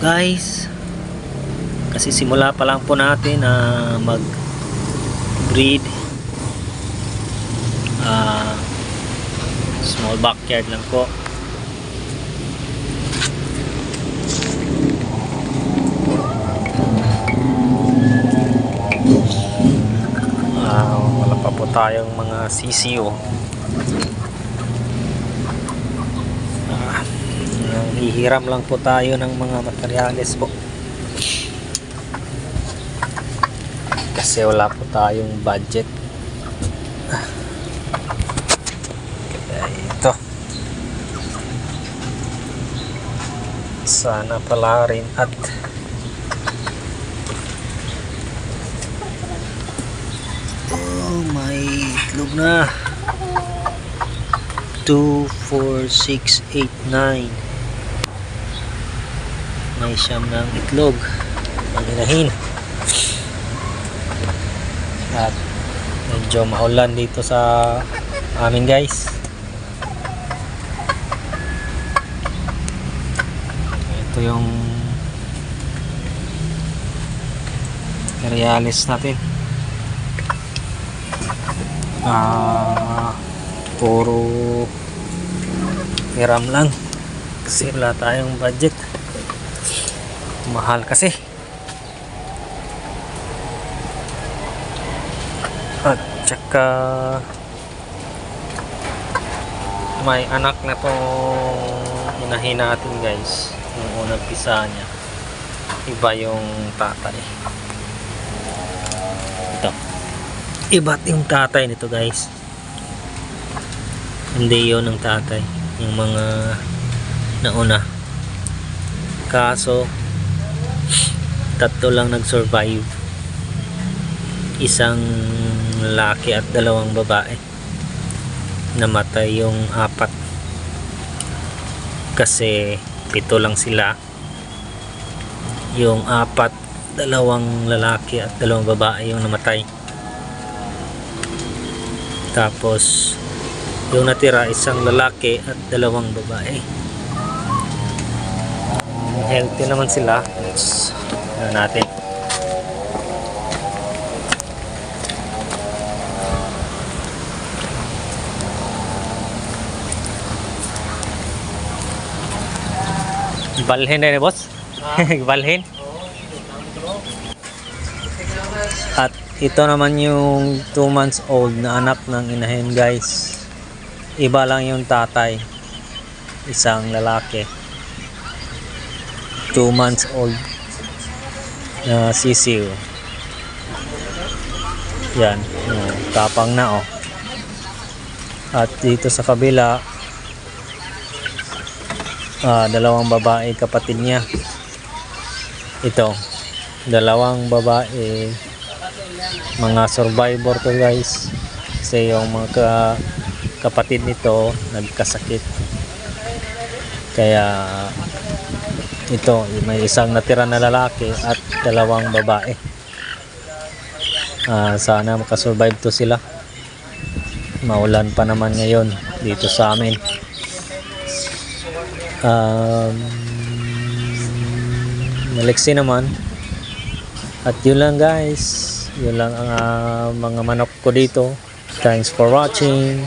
guys, kasi simula pa lang po natin na mag breed. Small backyard lang po. Wala pa po tayong mga CCO. Hihiram lang po tayo ng mga materyales po kasi wala po tayong budget. Ito sana pala rin at may itlog na. 2, 4, 6, 8, 9. May siyam ng itlog ang inahin. At medyo maulan dito sa amin guys. Ito yung cereals natin. Puro hiram lang kasi wala tayong budget. Mahal kasi. At saka may anak na tong inahin natin guys. Yung unang pisa niya, iba yung tatay. Ito, iba't yung tatay nito guys. Hindi yun ang tatay, yung mga nauna. Kaso tatlo lang nag-survive, isang lalaki at dalawang babae. Namatay yung apat kasi 7 lang sila. Yung apat, dalawang lalaki at dalawang babae yung namatay. Tapos yung natira, isang lalaki at dalawang babae. Healthy naman sila. Ano natin, balhin na boss. Balhin. At ito naman yung 2 months old na anak ng inahin guys. Iba lang yung tatay, isang lalaki. 2 months old na sisiw. Yan, tapang na oh. At dito sa kabila, dalawang babae kapatid niya. Ito, dalawang babae, mga survivor to guys. Kasi yung mga kapatid nito nagkasakit. Kaya ito, may isang natira na lalaki at dalawang babae. Sana makasurvive to sila. Maulan pa naman ngayon dito sa amin. Maliksi naman. At yun lang guys, yun lang ang mga manok ko dito. Thanks for watching.